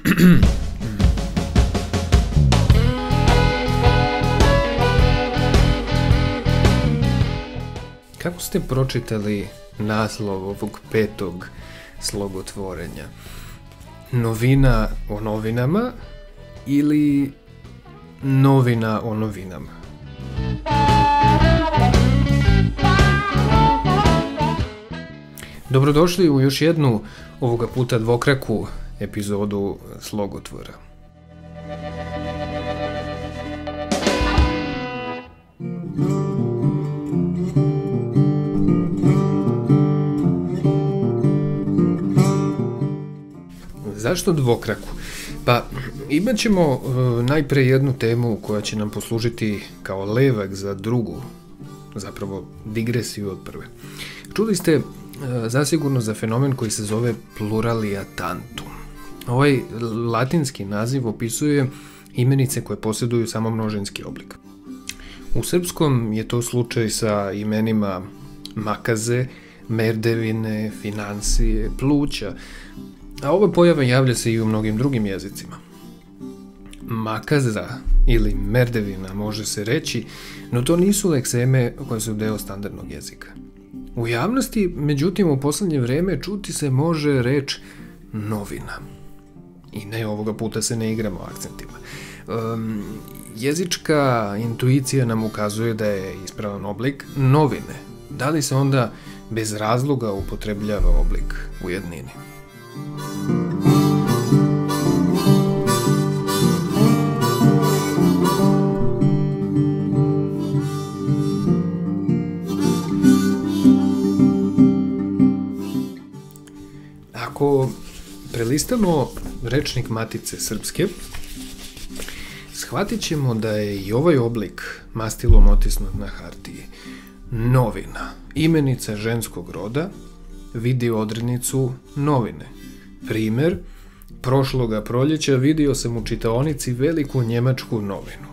Kako ste pročitali naslov ovog 5. slogotvorenja? Novina o novinama ili novina o novinama? Dobrodošli u još jednu, ovoga puta dvokraku, epizodu slogotvora. Zašto dvokraku? Pa imat ćemo najpre jednu temu koja će nam poslužiti kao levak za drugu, zapravo digresiju od prve. Čuli ste zasigurno za fenomen koji se zove pluralia tantum. Ovaj latinski naziv opisuje imenice koje posjeduju samo množinski oblik. U srpskom je to slučaj sa imenima makaze, merdevine, finansije, pluća, a ova pojava javlja se i u mnogim drugim jezicima. Makaza ili merdevina može se reći, no to nisu lekseme koje su deo standardnog jezika. U javnosti, međutim, u posljednje vreme čuti se može reč novina. I ne, ovoga puta se ne igramo akcentima. Jezička intuicija nam ukazuje da je ispravan oblik novine. Da li se onda bez razloga upotrebljava oblik u jednini? Ako prelistamo rečnik Matice srpske, shvatit ćemo da je i ovaj oblik mastilom otisnut na hartiji. Novina, imenica ženskog roda, vidi odrednicu novine. Primer, prošloga proljeća vidio sam u čitaonici veliku njemačku novinu.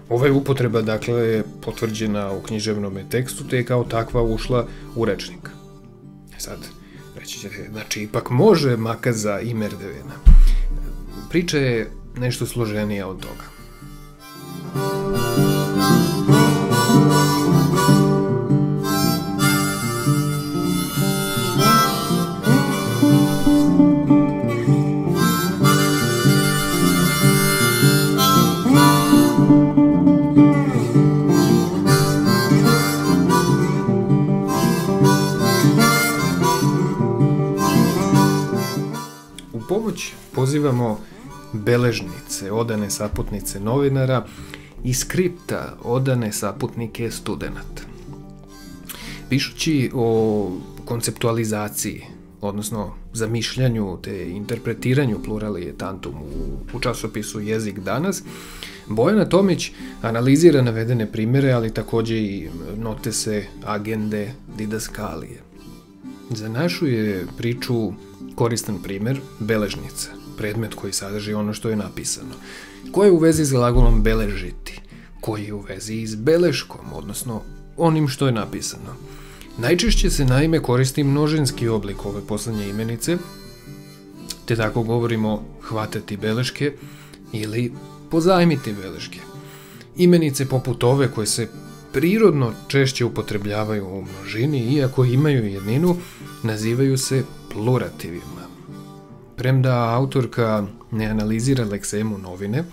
Ova upotreba, dakle, je potvrđena u književnom tekstu, te je kao takva ušla u rečnik. Sad, reći ćete, znači, ipak može makaza i merdevina. Priča je nešto složenija od toga. U pomoć pozivamo beležnice, odane saputnice novinara i skripta, odane saputnike studenata. Pišući o konceptualizaciji, odnosno zamišljanju te interpretiranju pluralije tantum u časopisu Jezik danas, Bojana Tomić analizira navedene primjere, ali također i notese, agende, didaskalije. Za našu je priču koristan primjer beležnica, predmet koji sadrži ono što je napisano. Ko je u vezi s glagolom beležiti? Koji je u vezi s beleškom, odnosno onim što je napisano? Najčešće se naime koristi množinski oblik ove posljednje imenice, te tako govorimo hvatati beleške ili pozajmiti beleške. Imenice poput ove koje se prirodno češće upotrebljavaju u množini, iako imaju jedninu, nazivaju se plurativima. Premda autorka ne analizira leksemu novine,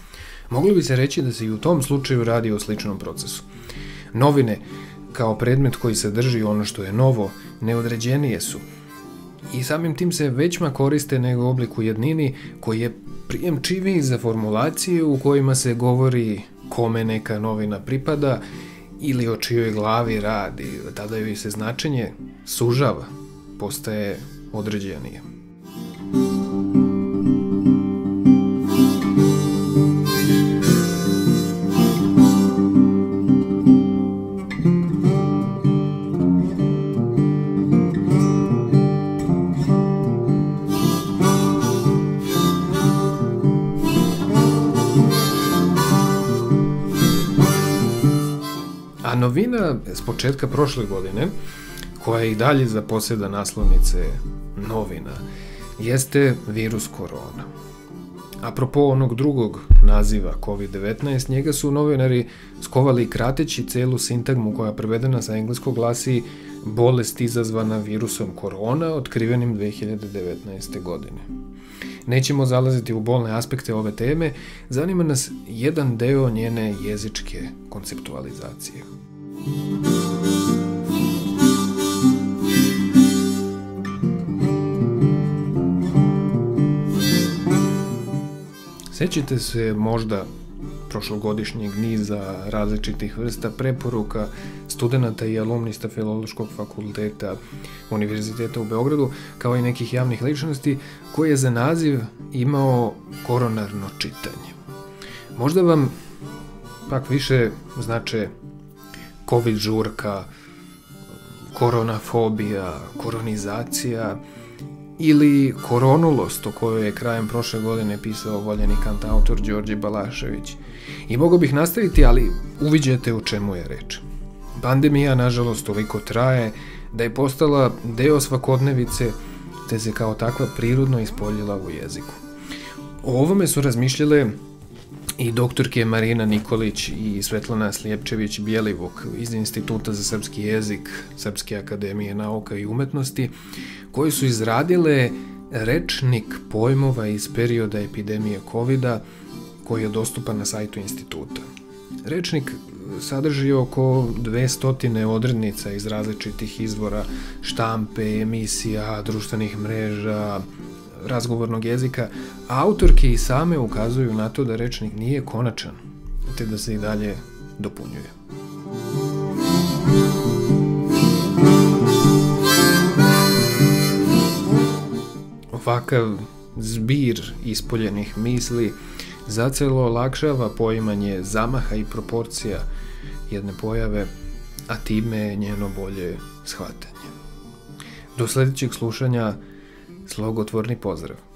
moglo bi se reći da se i u tom slučaju radi o sličnom procesu. Novine, kao predmet koji sadrži ono što je novo, neodređenije su i samim tim se većma koriste nego oblik u jednini koji je prijemčiviji za formulacije u kojima se govori kome neka novina pripada ili o čijoj glavi radi. Tada joj se značenje sužava, postaje određenije. A novina s početka prošle godine, koja je i dalje zaposeda naslovnice novina, jeste virus korona. Apropo onog drugog naziva COVID-19, njega su novinari skovali krateći celu sintagmu koja prevedena sa engleskog glasi bolest izazvana virusom korona, otkrivenim 2019. godine. Nećemo zalaziti u bolne aspekte ove teme, zanima nas jedan deo njene jezičke konceptualizacije. Sećate se možda prošlogodišnjeg niza različitih vrsta preporuka studenata i alumnista Filološkog fakulteta Univerziteta u Beogradu, kao i nekih javnih ličnosti, koji je za naziv imao koronarno čitanje. Možda vam pak više znače COVID žurka, koronafobija, koronizacija ili koronulost, o kojoj je krajem prošle godine pisao voljeni kantautor Đorđe Balašević. I mogo bih nastaviti, ali uviđate o čemu je reč. Pandemija, nažalost, toliko traje da je postala deo svakodnevice, te se kao takva prirodno ispoljila u jeziku. O ovome su razmišljale i doktorke Marina Nikolić i Svetlana Slijepčević-Bjelivuk iz Instituta za srpski jezik Srpske akademije nauka i umetnosti, koji su izradile rečnik pojmova iz perioda epidemije COVID-a koji je dostupan na sajtu instituta. Rečnik sadrži oko 200 odrednica iz različitih izvora štampe, emisija, društvenih mreža, razgovornog jezika, a autorke i same ukazuju na to da rečnik nije konačan, te da se i dalje dopunjuje. Ovakav zbir ispoljenih misli zacelo olakšava poimanje zamaha i proporcija jedne pojave, a time njeno bolje shvatanje. Do sljedećeg slušanja, slogotvorni pozdrav!